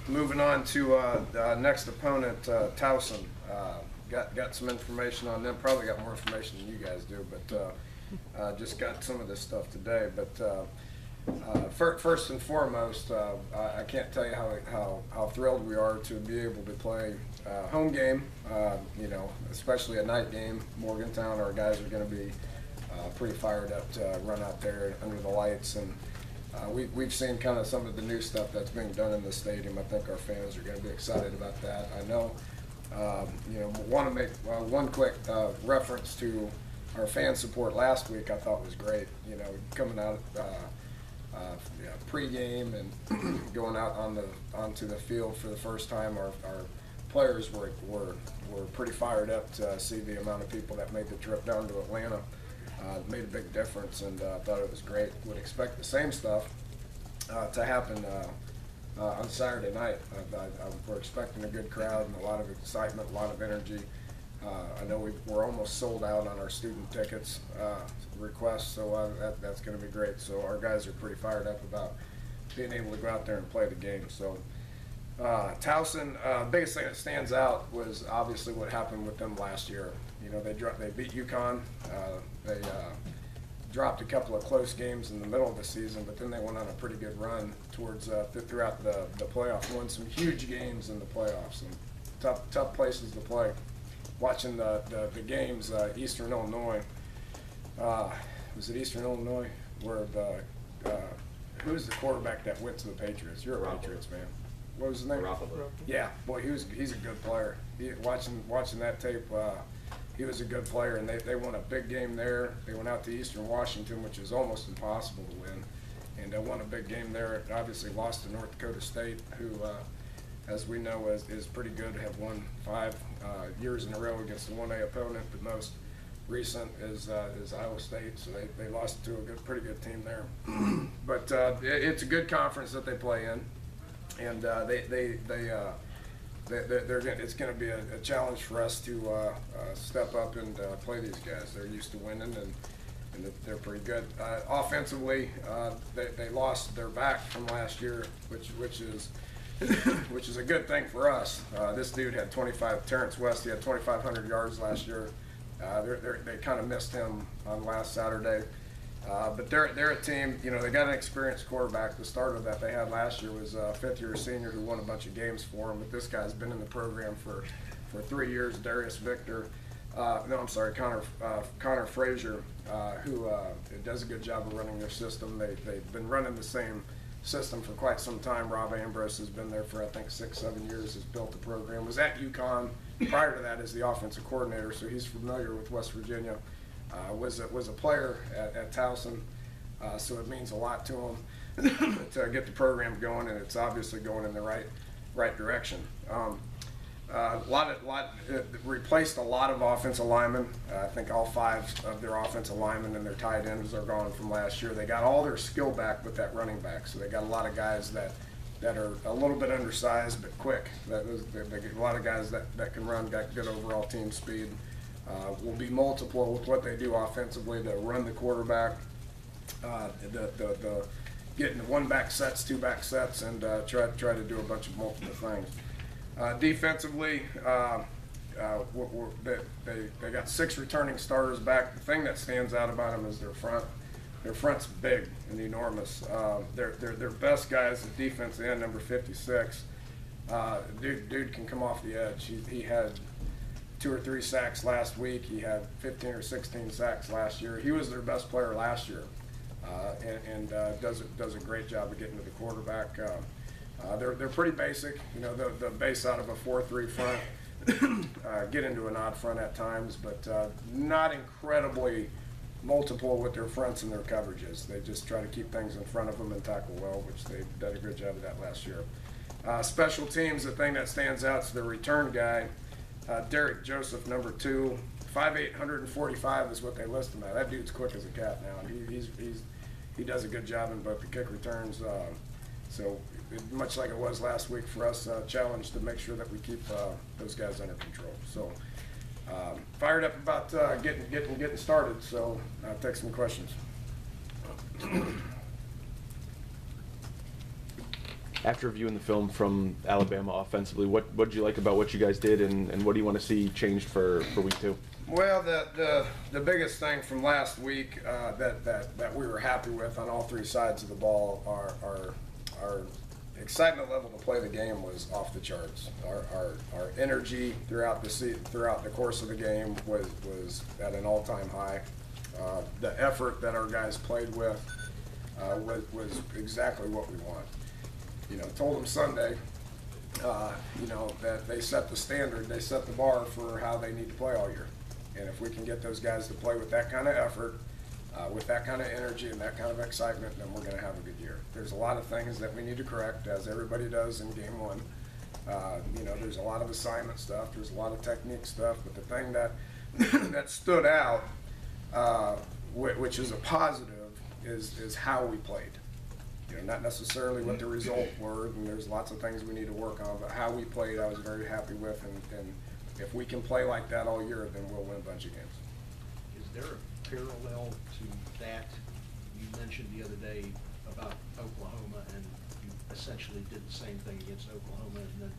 moving on to next opponent, Towson. Got some information on them. Probably got more information than you guys do, but just got some of this stuff today. But first and foremost, I can't tell you how thrilled we are to be able to play home game. Especially a night game. Morgantown, our guys are going to be pretty fired up to run out there under the lights, and we've seen kind of some of the new stuff that's being done in the stadium. I think our fans are going to be excited about that. I know, want to make one quick reference to our fan support last week. I thought was great. Coming out pregame and going out onto the field for the first time. Our players were pretty fired up to see the amount of people that made the trip down to Atlanta. Made a big difference, and thought it was great. Would expect the same stuff to happen on Saturday night. We're expecting a good crowd and a lot of excitement, a lot of energy. I know we're almost sold out on our student tickets requests, so that's going to be great. So our guys are pretty fired up about being able to go out there and play the game. So Towson, biggest thing that stands out was obviously what happened with them last year. They beat UConn. They dropped a couple of close games in the middle of the season, but then they went on a pretty good run towards throughout the playoffs. Won some huge games in the playoffs and tough places to play. Watching the games, Eastern Illinois. Was it Eastern Illinois where who's the quarterback that went to the Patriots? You're a Patriots fan. What was his name? Yeah, boy, he's a good player. Watching that tape, he was a good player, and they won a big game there. They went out to Eastern Washington, which is almost impossible to win, and they won a big game there. Obviously lost to North Dakota State, who, as we know, is pretty good. Have won 5 years in a row against the 1A opponent. The most recent is Iowa State, so they lost to a pretty good team there. But it's a good conference that they play in, and it's going to be a challenge for us to step up and play these guys. They're used to winning, and they're pretty good. Offensively, they lost their back from last year, which is a good thing for us. This dude had Terrence West, he had 2,500 yards last year. They kind of missed him on last Saturday. But they're a team, they got an experienced quarterback. The starter that they had last year was a 5th-year senior who won a bunch of games for them. But this guy's been in the program for 3 years, Darius Victor. Connor Frazier, who does a good job of running their system. They've been running the same system for quite some time. Rob Ambrose has been there for, I think, 6-7 years, has built the program. Was at UConn prior to that as the offensive coordinator, so he's familiar with West Virginia. Was a player at Towson, so it means a lot to him to get the program going, and it's obviously going in the right direction. Replaced a lot of offensive linemen. I think all 5 of their offensive linemen and their tight ends are gone from last year. They got all their skill back with that running back, so they got a lot of guys that are a little bit undersized but quick. They get a lot of guys that can run, got good overall team speed. Will be multiple with what they do offensively to run the quarterback, the getting the 1-back sets, 2-back sets, and try to do a bunch of multiple things. Defensively, they got 6 returning starters back. The thing that stands out about them is their front. Their front's big and enormous. Their best guy is the defensive end, number 56. Dude can come off the edge. He had 2 or 3 sacks last week. He had 15 or 16 sacks last year. He was their best player last year, and does a great job of getting to the quarterback. They're pretty basic. The base out of a 4-3 front, get into an odd front at times, but not incredibly multiple with their fronts and their coverages. They just try to keep things in front of them and tackle well, which they did a good job of that last year. Special teams, the thing that stands out is the return guy. Derek Joseph, number 2, 5'8", 145 is what they list him at. That dude's quick as a cat now. He does a good job in both the kick returns. So much like it was last week for us, challenge to make sure that we keep those guys under control. So fired up about getting started. So take some questions. After viewing the film from Alabama offensively, what did you like about what you guys did, and what do you want to see changed for week 2? Well, the biggest thing from last week that we were happy with on all three sides of the ball, our excitement level to play the game was off the charts. Our energy throughout the course of the game was at an all-time high. The effort that our guys played with was exactly what we want. You know, told them Sunday, you know, that they set the standard, they set the bar for how they need to play all year. And if we can get those guys to play with that kind of effort, with that kind of energy and that kind of excitement, then we're going to have a good year. There's a lot of things that we need to correct, as everybody does in game 1. You know, there's a lot of assignment stuff, there's a lot of technique stuff, but the thing that that stood out, which is a positive, is how we played. You know, not necessarily what the results were, and there's lots of things we need to work on, but how we played I was very happy with, and if we can play like that all year, then we'll win a bunch of games. Is there a parallel to that? You mentioned the other day about Oklahoma, and you essentially did the same thing against Oklahoma and then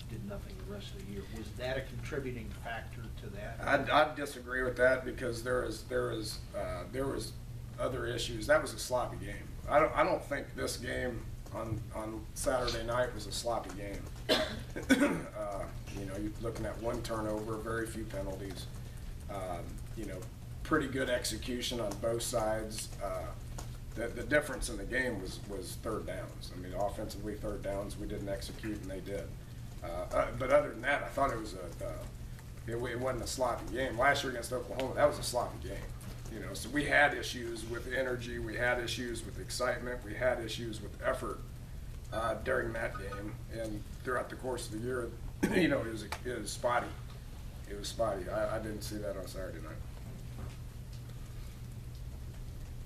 did nothing the rest of the year. Was that a contributing factor to that? I'd disagree with that, because there was other issues. That was a sloppy game. I don't think this game on Saturday night was a sloppy game. You know, you're looking at one turnover, very few penalties. You know, pretty good execution on both sides. The difference in the game was third downs. I mean, offensively, third downs, we didn't execute, and they did. But other than that, I thought it was it wasn't a sloppy game. Last year against Oklahoma, that was a sloppy game. You know, so we had issues with energy, we had issues with excitement, we had issues with effort during that game, and throughout the course of the year, you know, it was spotty. It was spotty. I didn't see that on Saturday night.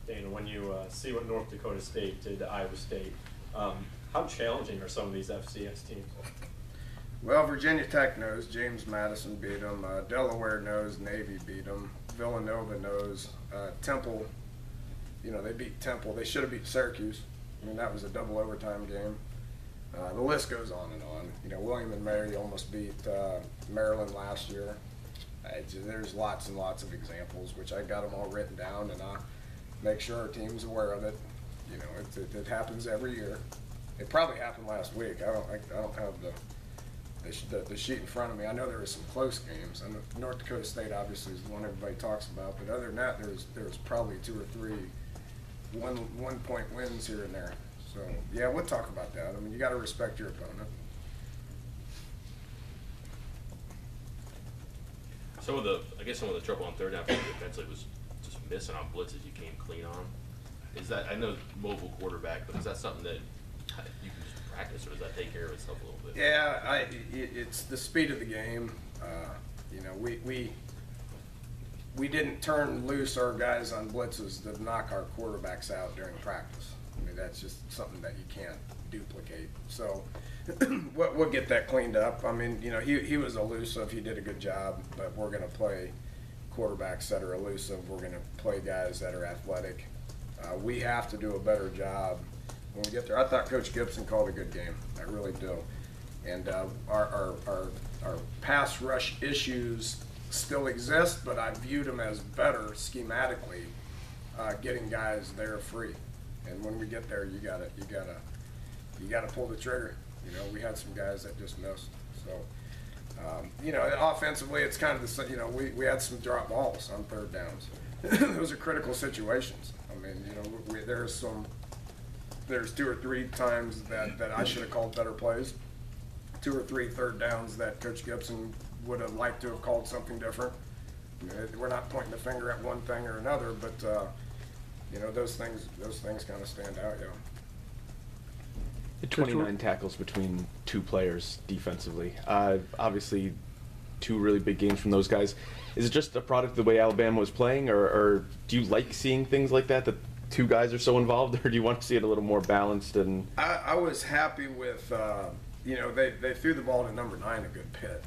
Dana, when you see what North Dakota State did to Iowa State, how challenging are some of these FCS teams? Well, Virginia Tech knows James Madison beat them. Delaware knows Navy beat them. Villanova knows. Temple, you know, they beat Temple. They should have beat Syracuse. I mean, that was a double overtime game. The list goes on and on. You know, William and Mary almost beat Maryland last year. There's lots and lots of examples, which I got them all written down, and I make sure our team's aware of it. You know, it happens every year. It probably happened last week. I don't have the sheet in front of me. I know there were some close games. And North Dakota State obviously is the one everybody talks about, but other than that, there's probably 2 or 3 one-point wins here and there. So yeah, we'll talk about that. I mean, you got to respect your opponent. I guess some of the trouble on third down for you defensively was just missing on blitzes you came clean on. Is that, I know mobile quarterback, but is that something that you can just practice, or does that take care of itself a little bit? Yeah, it's the speed of the game. You know, we didn't turn loose our guys on blitzes to knock our quarterbacks out during practice. I mean, that's just something that you can't duplicate. So we'll get that cleaned up. I mean, you know, he was elusive. He did a good job, but we're going to play quarterbacks that are elusive. We're going to play guys that are athletic. We have to do a better job when we get there. I thought Coach Gibson called a good game. I really do. And our pass rush issues still exist, but I viewed them as better schematically, getting guys there free. And when we get there, you gotta pull the trigger. You know, we had some guys that just missed. So, you know, offensively, it's kind of the, you know, we had some drop balls on third downs. Those are critical situations. I mean, you know, there's 2 or 3 times that I should have called better plays. 2 or 3 third downs that Coach Gibson would have liked to have called something different. I mean, we're not pointing the finger at one thing or another, but you know, those things kind of stand out, yeah. 29 tackles between 2 players defensively. Obviously, 2 really big games from those guys. Is it just a product of the way Alabama was playing, or do you like seeing things like that 2 guys are so involved, or do you want to see it a little more balanced? And I was happy with, you know, they threw the ball to number 9 a good bit.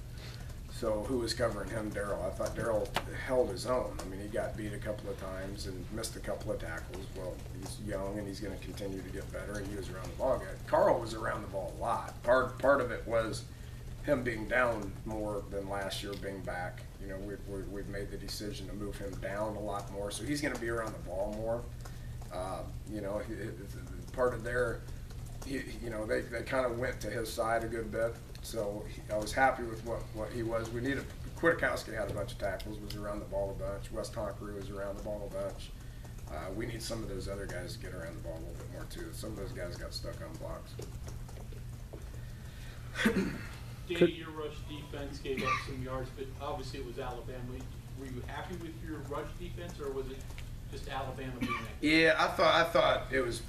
So who was covering him? Daryl. I thought Daryl held his own. I mean, he got beat a couple of times and missed a couple of tackles. Well, he's young and he's going to continue to get better, and he was around the ball. Carl was around the ball a lot. Part of it was him being down more than last year, being back. You know, we've made the decision to move him down a lot more, so he's going to be around the ball more. You know, part of their, you know, they kind of went to his side a good bit. So I was happy with what he was. We needed, Kwiatkowski had a bunch of tackles, was around the ball a bunch. West Tonkery was around the ball a bunch. We need some of those other guys to get around the ball a little bit more too. Some of those guys got stuck on blocks. Danny, your rush defense gave up some yards, but obviously it was Alabama. Were you happy with your rush defense, or was it just Alabama being that? Yeah, I thought it was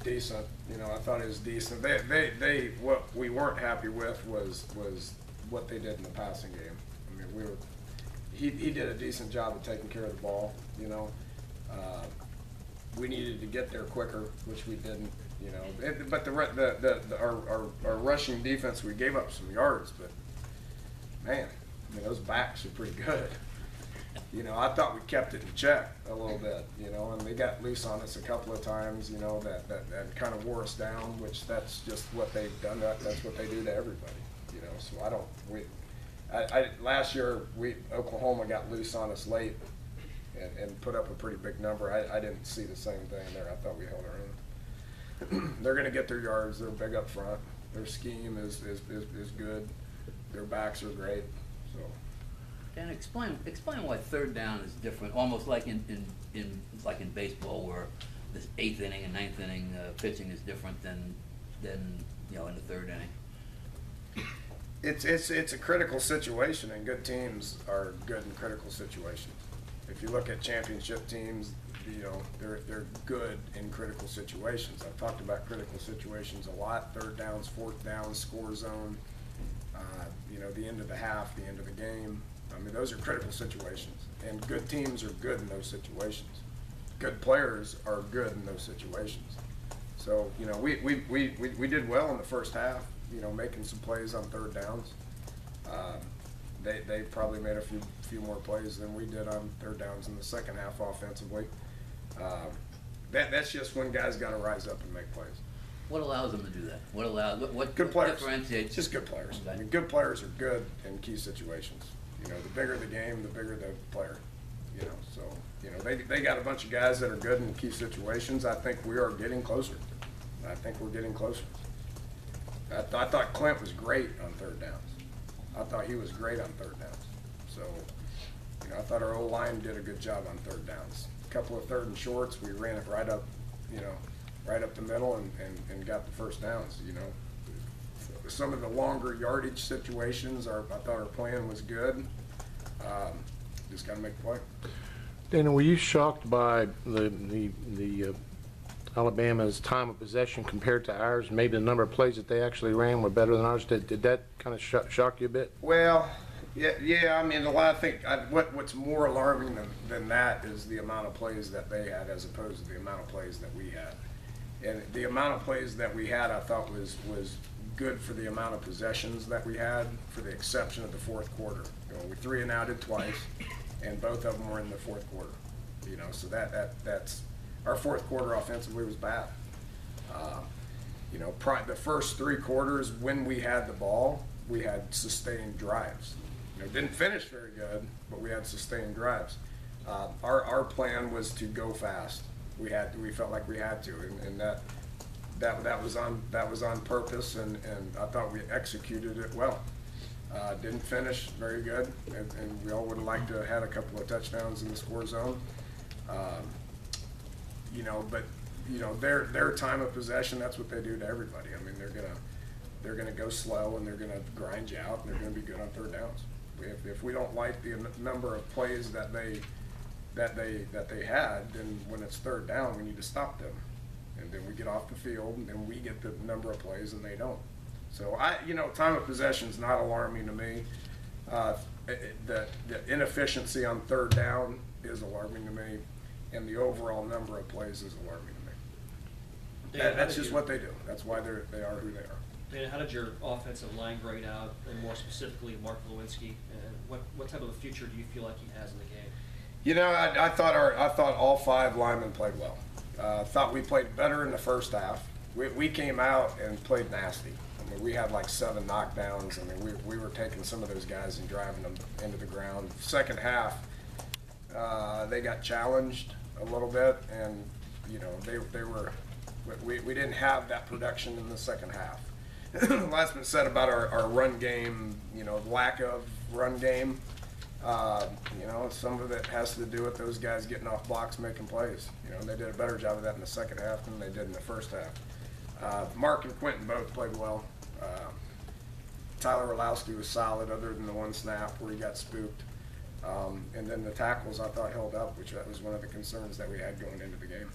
decent. You know, I thought it was decent. They what we weren't happy with was what they did in the passing game. I mean, he did a decent job of taking care of the ball. You know, we needed to get there quicker, which we didn't. You know, but our rushing defense, we gave up some yards, but man, I mean, those backs are pretty good. You know, I thought we kept it in check a little bit, you know, and they got loose on us a couple of times, you know, that kind of wore us down, which that's just what they've done. That's what they do to everybody, you know. So last year, Oklahoma got loose on us late and put up a pretty big number. I didn't see the same thing there. I thought we held our own. They're going to get their yards. They're big up front. Their scheme is good. Their backs are great. So. Dan, explain why third down is different, almost like in baseball, where this 8th inning and 9th inning pitching is different than you know, in the 3rd inning. It's a critical situation, and good teams are good in critical situations. If you look at championship teams, you know, they're good in critical situations. I've talked about critical situations a lot: 3rd downs, 4th downs, score zone. You know, the end of the half, the end of the game. I mean, those are critical situations, and good teams are good in those situations. Good players are good in those situations. So, you know, we did well in the first half, you know, making some plays on 3rd downs. They probably made a few more plays than we did on 3rd downs in the second half offensively. That's just when guys got to rise up and make plays. What allows them to do that? What good players. differentiates? Just good players. Okay. I mean, good players are good in key situations. You know, the bigger the game, the bigger the player. You know, so, you know, they got a bunch of guys that are good in key situations. I think we are getting closer. I think we're getting closer. I thought Clint was great on 3rd downs. I thought he was great on 3rd downs. So, you know, I thought our O-line did a good job on 3rd downs. A couple of 3rd and shorts, we ran it right up, you know, right up the middle and got the 1st downs, you know. Some of the longer yardage situations, I thought our plan was good. Just got to make a play. Dana, were you shocked by the Alabama's time of possession compared to ours? Maybe the number of plays that they actually ran were better than ours. Did that kind of shock you a bit? Well, yeah. I mean, I think what's more alarming than that is the amount of plays that they had as opposed to the amount of plays that we had. And the amount of plays that we had, I thought was good for the amount of possessions that we had, for the exception of the 4th quarter. You know, we 3-and-outed twice, and both of them were in the 4th quarter. You know, so that's our 4th quarter offensively was bad. You know, the first 3 quarters when we had the ball, we had sustained drives. You know, didn't finish very good, but we had sustained drives. Our plan was to go fast. We felt like we had to, and that was on purpose, and I thought we executed it well. Didn't finish very good, and we all would have liked to have had a couple of touchdowns in the score zone. You know, but you know, their time of possession, that's what they do to everybody. I mean, they're gonna go slow, and they're gonna grind you out, and they're gonna be good on 3rd downs. If we don't like the number of plays that they had, then when it's 3rd down, we need to stop them. And then we get off the field, and then we get the number of plays, and they don't. So you know, time of possession is not alarming to me. The inefficiency on 3rd down is alarming to me, and the overall number of plays is alarming to me. That's just what they do. That's why they are who they are. Dana, how did your offensive line grade out, and more specifically Mark Lewinsky? And what type of a future do you feel like he has in the game? You know, I thought all 5 linemen played well. Thought we played better in the first half. We came out and played nasty. I mean, we had like 7 knockdowns. I mean, we were taking some of those guys and driving them into the ground. Second half, they got challenged a little bit, and you know we didn't have that production in the second half. Last been said about our run game, you know, lack of run game. You know, some of it has to do with those guys getting off blocks, making plays. You know, and they did a better job of that in the second half than they did in the first half. Mark and Quentin both played well. Tyler Orlowski was solid, other than the one snap where he got spooked. And then the tackles I thought held up, which that was one of the concerns that we had going into the game.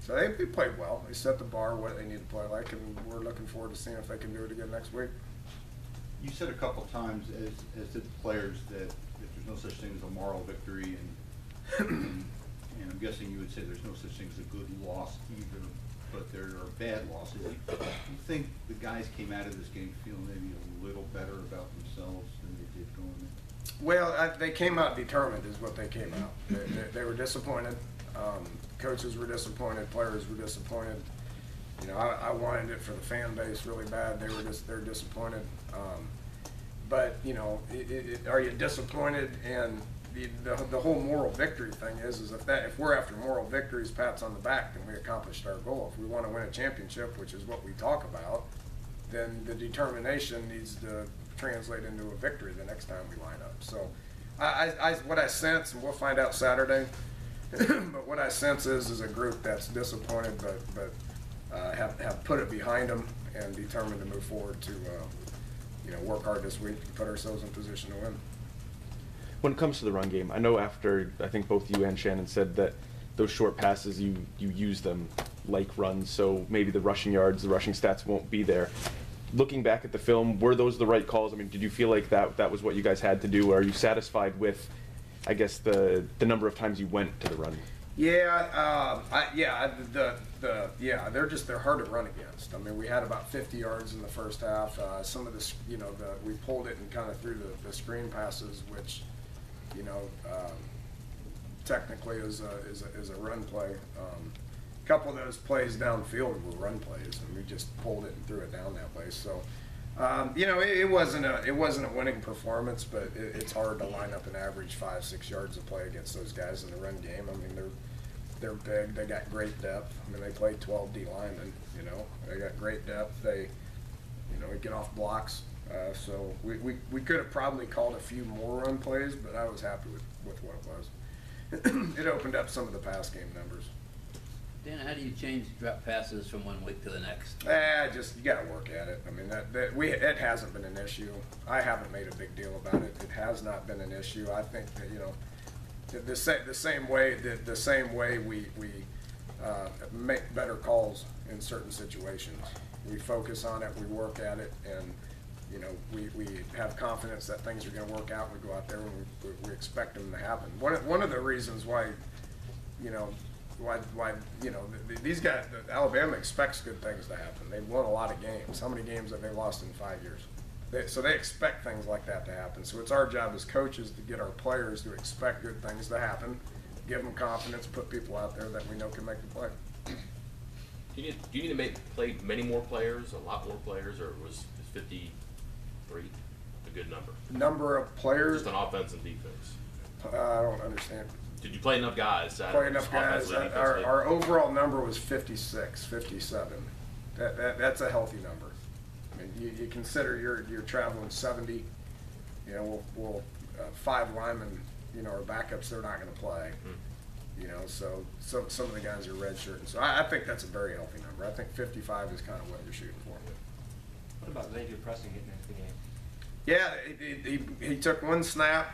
So they played well. They set the bar what they need to play like, and we're looking forward to seeing if they can do it again next week. You said a couple times, as did the players, that there's no such thing as a moral victory, and I'm guessing you would say there's no such thing as a good loss either, but there are bad losses. Do you think the guys came out of this game feeling maybe a little better about themselves than they did going in? Well, they came out determined is what they came out. They were disappointed. Coaches were disappointed. Players were disappointed. You know, I wanted it for the fan base really bad. They're disappointed. But you know, are you disappointed? And the whole moral victory thing is if we're after moral victories, pats on the back, then we accomplished our goal. If we want to win a championship, which is what we talk about, then the determination needs to translate into a victory the next time we line up. So, what I sense, and we'll find out Saturday. But what I sense is a group that's disappointed, but have put it behind them and determined to move forward to work hard this week and put ourselves in position to win. When it comes to the run game, I know after I think both you and Shannon said that those short passes you use them like runs, so maybe the rushing yards, the rushing stats won't be there. Looking back at the film, were those the right calls? I mean, did you feel like that was what you guys had to do? Are you satisfied with, I guess, the number of times you went to the run? Yeah, they're hard to run against. I mean, we had about 50 yards in the first half. Some of this, we pulled it and kind of threw the screen passes, which, technically is a run play. A couple of those plays downfield were run plays, and we just pulled it and threw it down that way. So. It wasn't a winning performance, but it's hard to line up an average 5-6 yards of play against those guys in the run game. I mean, they're big. They got great depth. I mean, they played 12 D linemen. They got great depth. They get off blocks. So we could have probably called a few more run plays, but I was happy with what it was. It opened up some of the pass game numbers. Dana, how do you change drop passes from one week to the next? You got to work at it. I mean, it hasn't been an issue. I haven't made a big deal about it. It has not been an issue. I think that the same way we make better calls in certain situations. We focus on it. We work at it, and we have confidence that things are going to work out. We go out there and we expect them to happen. One of the reasons why these guys, Alabama expects good things to happen. They've won a lot of games. How many games have they lost in 5 years? So they expect things like that to happen. So it's our job as coaches to get our players to expect good things to happen, give them confidence, put people out there that we know can make the play. Do you need to play many more players, a lot more players, or was 53 a good number? Number of players? Just on offense and defense. I don't understand. Did you play enough guys? Play enough guys. Our overall number was 56, 57. That's a healthy number. I mean, you consider you're traveling 70. We'll 5 linemen. Our backups, they're not going to play. So some of the guys are redshirting. So I think that's a very healthy number. I think 55 is kind of what you're shooting for. What about Xavier Preston getting into the game? Yeah, he took one snap.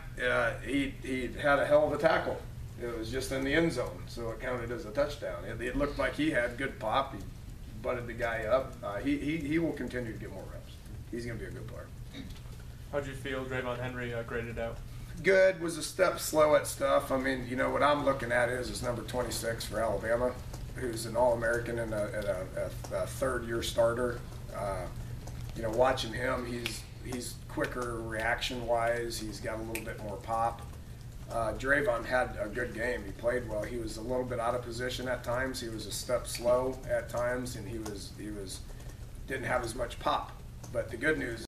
He had a hell of a tackle. It was just in the end zone, so it counted as a touchdown. It looked like he had good pop. He butted the guy up. He will continue to get more reps. He's going to be a good player. How'd you feel Draymond Henry graded out? Good. Was a step slow at stuff. I mean, what I'm looking at is number 26 for Alabama, who's an All-American and a third-year starter. you know, watching him, he's quicker reaction-wise. He's got a little bit more pop. Drayvon had a good game. He played well. He was a little bit out of position at times. He was a step slow at times, and he didn't have as much pop. But the good news